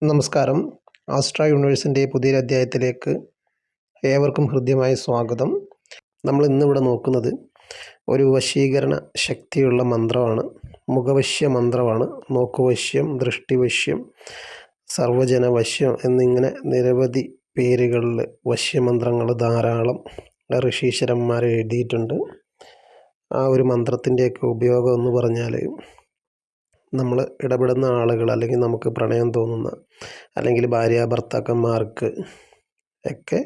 നമസ്കാരം. ആസ്ട്ര യൂണിവേഴ്സിൻ്റെ പുതിയൊരു അധ്യായത്തിലേക്ക് ഏവർക്കും ഹൃദ്യമായ സ്വാഗതം. നമ്മൾ ഇന്നിവിടെ നോക്കുന്നത് ഒരു വശീകരണ ശക്തിയുള്ള മന്ത്രമാണ്. മുഖവശ്യ മന്ത്രമാണ്. നോക്കുവശ്യം, ദൃഷ്ടിവശ്യം, സർവജനവശ്യം എന്നിങ്ങനെ നിരവധി പേരുകളിൽ വശ്യമന്ത്രങ്ങൾ ധാരാളം ഋഷീശ്വരന്മാർ എഴുതിയിട്ടുണ്ട്. ആ ഒരു മന്ത്രത്തിൻ്റെയൊക്കെ ഉപയോഗം എന്ന് പറഞ്ഞാൽ, നമ്മൾ ഇടപെടുന്ന ആളുകൾ, അല്ലെങ്കിൽ നമുക്ക് പ്രണയം തോന്നുന്ന, അല്ലെങ്കിൽ ഭാര്യാഭർത്താക്കന്മാർക്ക് ഒക്കെ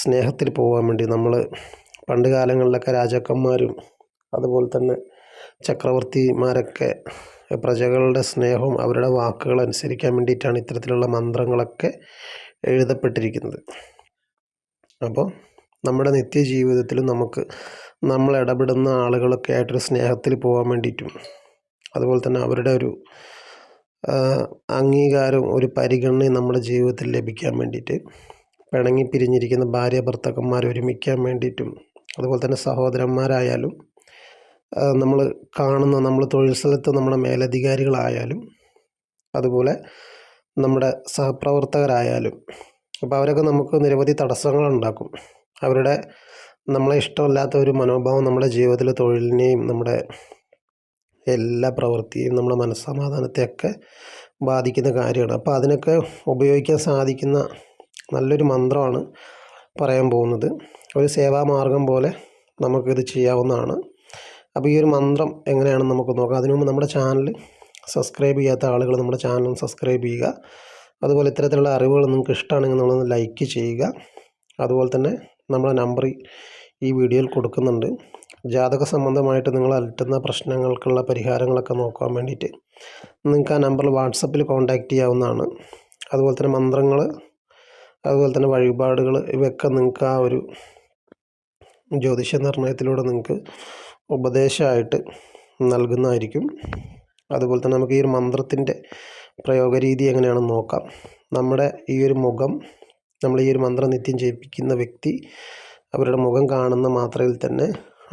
സ്നേഹത്തിൽ പോകാൻ വേണ്ടി നമ്മൾ പണ്ട് കാലങ്ങളിലൊക്കെ രാജാക്കന്മാരും അതുപോലെ തന്നെ ചക്രവർത്തിമാരൊക്കെ പ്രജകളുടെ സ്നേഹവും അവരുടെ വാക്കുകൾ അനുസരിക്കാൻ വേണ്ടിയിട്ടാണ് ഇത്തരത്തിലുള്ള മന്ത്രങ്ങളൊക്കെ എഴുതപ്പെട്ടിരിക്കുന്നത്. അപ്പോൾ നമ്മുടെ നിത്യജീവിതത്തിലും നമ്മൾ ഇടപെടുന്ന ആളുകളൊക്കെ ആയിട്ടൊരു സ്നേഹത്തിൽ പോകാൻ വേണ്ടിയിട്ടും അതുപോലെ തന്നെ അവരുടെ ഒരു അംഗീകാരവും ഒരു പരിഗണനയും നമ്മുടെ ജീവിതത്തിൽ ലഭിക്കാൻ വേണ്ടിയിട്ട്, പിണങ്ങി പിരിഞ്ഞിരിക്കുന്ന ഭാര്യ ഭർത്താക്കന്മാർ ഒരുമിക്കാൻ വേണ്ടിയിട്ടും, അതുപോലെ തന്നെ സഹോദരന്മാരായാലും, നമ്മൾ തൊഴിൽ സ്ഥലത്ത് നമ്മുടെ മേലധികാരികളായാലും, അതുപോലെ നമ്മുടെ സഹപ്രവർത്തകരായാലും, അപ്പോൾ അവരൊക്കെ നമുക്ക് നിരവധി തടസ്സങ്ങളുണ്ടാക്കും. അവരുടെ നമ്മളെ ഇഷ്ടമല്ലാത്ത ഒരു മനോഭാവം നമ്മുടെ ജീവിതത്തിൽ തൊഴിലിനെയും നമ്മുടെ എല്ലാ പ്രവൃത്തിയും നമ്മുടെ മനസ്സമാധാനത്തെയൊക്കെ ബാധിക്കുന്ന കാര്യമാണ്. അപ്പോൾ അതിനൊക്കെ ഉപയോഗിക്കാൻ സാധിക്കുന്ന നല്ലൊരു മന്ത്രമാണ് പറയാൻ പോകുന്നത്. ഒരു സേവാമാർഗം പോലെ നമുക്കിത് ചെയ്യാവുന്നതാണ്. അപ്പോൾ ഈ ഒരു മന്ത്രം എങ്ങനെയാണെന്ന് നമുക്ക് നോക്കാം. അതിനു മുമ്പ് നമ്മുടെ ചാനൽ സബ്സ്ക്രൈബ് ചെയ്യാത്ത ആളുകൾ നമ്മുടെ ചാനൽ സബ്സ്ക്രൈബ് ചെയ്യുക. അതുപോലെ ഇത്തരത്തിലുള്ള അറിവുകൾ നിങ്ങൾക്ക് ഇഷ്ടമാണെങ്കിൽ നമ്മളൊന്ന് ലൈക്ക് ചെയ്യുക. അതുപോലെ തന്നെ നമ്മുടെ നമ്പർ ഈ വീഡിയോയിൽ കൊടുക്കുന്നുണ്ട്. ജാതക സംബന്ധമായിട്ട് നിങ്ങൾ അലട്ടുന്ന പ്രശ്നങ്ങൾക്കുള്ള പരിഹാരങ്ങളൊക്കെ നോക്കാൻ വേണ്ടിയിട്ട് നിങ്ങൾക്ക് ആ നമ്പറിൽ വാട്സപ്പിൽ കോൺടാക്റ്റ് ചെയ്യാവുന്നതാണ്. അതുപോലെ തന്നെ മന്ത്രങ്ങൾ, അതുപോലെ തന്നെ വഴിപാടുകൾ, ഇവയൊക്കെ നിങ്ങൾക്ക് ആ ഒരു ജ്യോതിഷ നിർണയത്തിലൂടെ നിങ്ങൾക്ക് ഉപദേശമായിട്ട് നൽകുന്നതായിരിക്കും. അതുപോലെ തന്നെ നമുക്ക് ഈ ഒരു മന്ത്രത്തിൻ്റെ പ്രയോഗരീതി എങ്ങനെയാണെന്ന് നോക്കാം. നമ്മുടെ ഈ ഒരു മുഖം, നമ്മൾ ഈ ഒരു മന്ത്രം നിത്യം ജപിക്കുന്ന വ്യക്തി, അവരുടെ മുഖം കാണുന്ന മാത്രയിൽ തന്നെ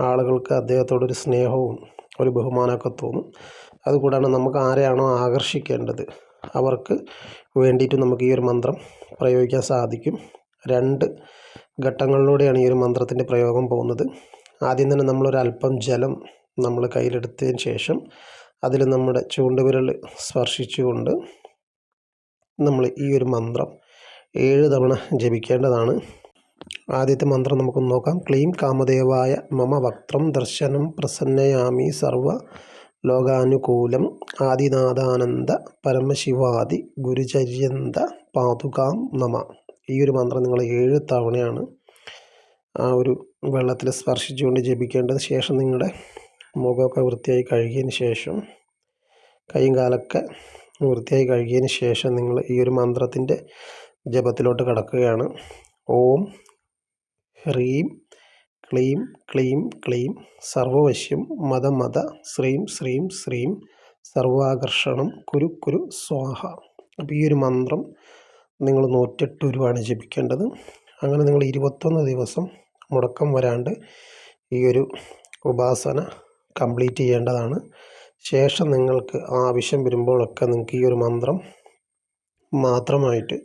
ആളുകൾക്ക് അദ്ദേഹത്തോടൊരു സ്നേഹവും ഒരു ബഹുമാനമൊക്കെ തോന്നും. അതുകൂടാതെ നമുക്ക് ആരെയാണോ ആകർഷിക്കേണ്ടത് അവർക്ക് വേണ്ടിയിട്ട് നമുക്ക് ഈ ഒരു മന്ത്രം പ്രയോഗിക്കാൻ സാധിക്കും. 2 ഘട്ടങ്ങളിലൂടെയാണ് ഈ ഒരു മന്ത്രത്തിൻ്റെ പ്രയോഗം പോകുന്നത്. ആദ്യം തന്നെ നമ്മളൊരല്പം ജലം നമ്മൾ കയ്യിലെടുത്തതിന് ശേഷം അതിൽ നമ്മുടെ ചൂണ്ടുവിരൽ സ്പർശിച്ചുകൊണ്ട് നമ്മൾ ഈ ഒരു മന്ത്രം 7 തവണ ജപിക്കേണ്ടതാണ്. ആദ്യത്തെ മന്ത്രം നമുക്ക് നോക്കാം. ക്ലീം കാമദേവായ മമ വക്ത്രം ദർശനം പ്രസന്നയാമി സർവ ലോകാനുകൂലം ആദിനാഥാനന്ദ പരമശിവാദി ഗുരുചര്യന്ത പാതുകാം നമ. ഈ ഒരു മന്ത്രം നിങ്ങൾ 7 തവണയാണ് ആ ഒരു വെള്ളത്തിൽ സ്പർശിച്ചുകൊണ്ട് ജപിക്കേണ്ടത്. ശേഷം നിങ്ങളുടെ മുഖമൊക്കെ വൃത്തിയായി കഴുകിയതിന് ശേഷം, കൈയും കാലൊക്കെ വൃത്തിയായി കഴുകിയതിന് ശേഷം നിങ്ങൾ ഈ ഒരു മന്ത്രത്തിൻ്റെ ജപത്തിലോട്ട് കടക്കുകയാണ്. ഓം ഹ്രീം ക്ലീം ക്ലീം ക്ലീം സർവവശ്യം മത മത ശ്രീം ശ്രീം ശ്രീം സർവാകർഷണം കുരു കുരു സ്വാഹ. അപ്പോൾ ഈ ഒരു മന്ത്രം നിങ്ങൾ 108 ഉരുവാണ് ജപിക്കേണ്ടത്. അങ്ങനെ നിങ്ങൾ 21 ദിവസം മുടക്കം വരാണ്ട് ഈ ഒരു ഉപാസന കംപ്ലീറ്റ് ചെയ്യേണ്ടതാണ്. ശേഷം നിങ്ങൾക്ക് ആവശ്യം വരുമ്പോഴൊക്കെ നിങ്ങൾക്ക് ഈ ഒരു മന്ത്രം മാത്രമായിട്ട്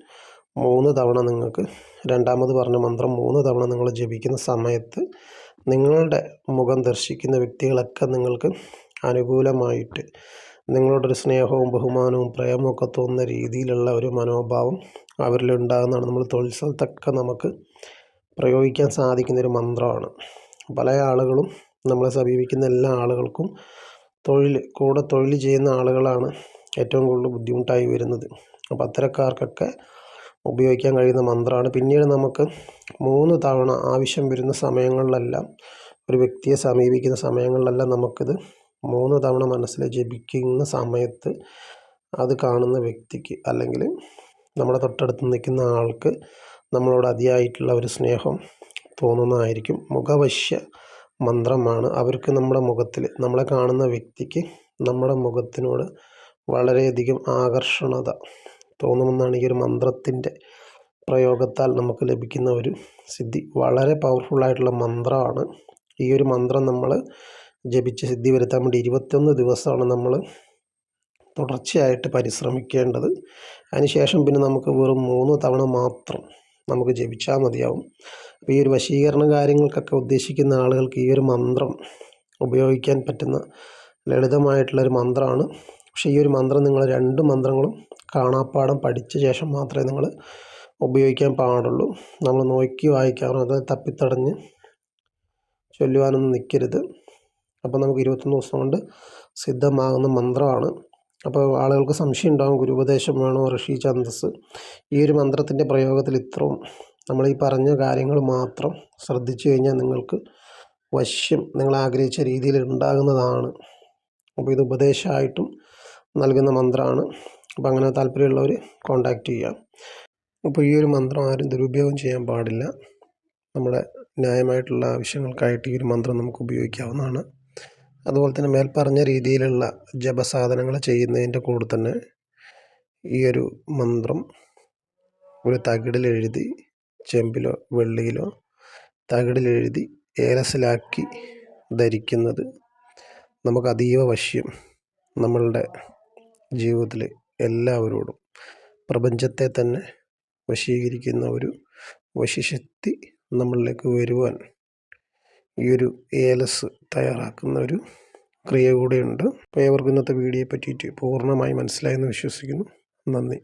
3 തവണ നിങ്ങൾക്ക് രണ്ടാമത് പറഞ്ഞ മന്ത്രം 3 തവണ നിങ്ങൾ ജപിക്കുന്ന സമയത്ത് നിങ്ങളുടെ മുഖം ദർശിക്കുന്ന വ്യക്തികളൊക്കെ നിങ്ങൾക്ക് അനുകൂലമായിട്ട് നിങ്ങളോടൊരു സ്നേഹവും ബഹുമാനവും പ്രേമമൊക്കെ തോന്നുന്ന രീതിയിലുള്ള ഒരു മനോഭാവം അവരിലുണ്ടാകുന്നതാണ്. നമ്മൾ തൊഴിൽ സ്ഥലത്തൊക്കെ നമുക്ക് പ്രയോഗിക്കാൻ സാധിക്കുന്നൊരു മന്ത്രമാണ്. പല ആളുകളും നമ്മളെ സമീപിക്കുന്ന എല്ലാ ആളുകൾക്കും കൂടെ തൊഴിൽ ചെയ്യുന്ന ആളുകളാണ് ഏറ്റവും കൂടുതൽ ബുദ്ധിമുട്ടായി വരുന്നത്. അപ്പോൾ അത്തരക്കാർക്കൊക്കെ ഉപയോഗിക്കാൻ കഴിയുന്ന മന്ത്രമാണ്. പിന്നീട് നമുക്ക് 3 തവണ ആവശ്യം വരുന്ന സമയങ്ങളിലെല്ലാം, ഒരു വ്യക്തിയെ സമീപിക്കുന്ന സമയങ്ങളിലെല്ലാം നമുക്കിത് 3 തവണ മനസ്സിൽ ജപിക്കുന്ന സമയത്ത് അത് കാണുന്ന വ്യക്തിക്ക്, അല്ലെങ്കിൽ നമ്മുടെ തൊട്ടടുത്ത് നിൽക്കുന്ന ആൾക്ക് നമ്മളോട് അതിയായിട്ടുള്ള ഒരു സ്നേഹം തോന്നുന്നതായിരിക്കും. മുഖവശ്യ മന്ത്രമാണ്. അവർക്ക് നമ്മുടെ മുഖത്തിൽ, നമ്മളെ കാണുന്ന വ്യക്തിക്ക് നമ്മുടെ മുഖത്തിനോട് വളരെയധികം ആകർഷണത തോന്നുമെന്നാണ് ഈ ഒരു മന്ത്രത്തിൻ്റെ പ്രയോഗത്താൽ നമുക്ക് ലഭിക്കുന്ന ഒരു സിദ്ധി. വളരെ പവർഫുള്ളായിട്ടുള്ള മന്ത്രമാണ്. ഈ ഒരു മന്ത്രം നമ്മൾ ജപിച്ച് സിദ്ധി വരുത്താൻ വേണ്ടി 21 ദിവസമാണ് നമ്മൾ തുടർച്ചയായിട്ട് പരിശ്രമിക്കേണ്ടത്. അതിനുശേഷം പിന്നെ നമുക്ക് വെറും 3 തവണ മാത്രം നമുക്ക് ജപിച്ചാൽ മതിയാവും. അപ്പോൾ ഈ ഒരു വശീകരണ കാര്യങ്ങൾക്കൊക്കെ ഉദ്ദേശിക്കുന്ന ആളുകൾക്ക് ഈ ഒരു മന്ത്രം ഉപയോഗിക്കാൻ പറ്റുന്ന ലളിതമായിട്ടുള്ളൊരു മന്ത്രമാണ്. പക്ഷേ ഈ ഒരു മന്ത്രം നിങ്ങൾ 2 മന്ത്രങ്ങളും കാണാപ്പാഠം പഠിച്ച ശേഷം മാത്രമേ നിങ്ങൾ ഉപയോഗിക്കാൻ പാടുള്ളൂ. നമ്മൾ നോക്കി വായിക്കാനോ അത് തപ്പിത്തടഞ്ഞ് ചൊല്ലുവാനൊന്നും നിൽക്കരുത്. അപ്പോൾ നമുക്ക് 21 ദിവസം കൊണ്ട് സിദ്ധമാകുന്ന മന്ത്രമാണ്. അപ്പോൾ ആളുകൾക്ക് സംശയം ഉണ്ടാകും, ഗുരുപദേശം വേണോ, ഋഷി ഛന്ദസ്. ഈ ഒരു മന്ത്രത്തിൻ്റെ പ്രയോഗത്തിൽ ഇത്രയും നമ്മൾ ഈ പറഞ്ഞ കാര്യങ്ങൾ മാത്രം ശ്രദ്ധിച്ചു കഴിഞ്ഞാൽ നിങ്ങൾക്ക് വശ്യം നിങ്ങൾ ആഗ്രഹിച്ച രീതിയിൽ ഉണ്ടാകുന്നതാണ്. അപ്പോൾ ഇത് ഉപദേശമായിട്ടും നൽകുന്ന മന്ത്രമാണ്. അപ്പോൾ അങ്ങനെ താല്പര്യമുള്ളവർ കോൺടാക്റ്റ് ചെയ്യാം. അപ്പോൾ ഈ ഒരു മന്ത്രം ആരും ദുരുപയോഗം ചെയ്യാൻ പാടില്ല. നമ്മുടെ ന്യായമായിട്ടുള്ള ആവശ്യങ്ങൾക്കായിട്ട് ഈ ഒരു മന്ത്രം നമുക്ക് ഉപയോഗിക്കാവുന്നതാണ്. അതുപോലെ തന്നെ മേൽപ്പറഞ്ഞ രീതിയിലുള്ള ജപസാധനങ്ങൾ ചെയ്യുന്നതിൻ്റെ കൂടെ തന്നെ ഈ ഒരു മന്ത്രം ഒരു തകിടിലെഴുതി, ചെമ്പിലോ വെള്ളിയിലോ തകിടിലെഴുതി ഏലസിലാക്കി ധരിക്കുന്നത് നമുക്ക് അതീവ വശ്യം നമ്മളുടെ ജീവിതത്തിൽ എല്ലാവരോടും പ്രപഞ്ചത്തെ തന്നെ വശീകരിക്കുന്ന ഒരു വശിശക്തി നമ്മളിലേക്ക് വരുവാൻ ഈ ഒരു ഏലസ് തയ്യാറാക്കുന്ന ഒരു ക്രിയ കൂടെയുണ്ട്. അപ്പോൾ ഏവർക്കും ഇന്നത്തെ വീഡിയോയെ പറ്റിയിട്ട് പൂർണ്ണമായി മനസ്സിലായെന്ന് വിശ്വസിക്കുന്നു. നന്ദി.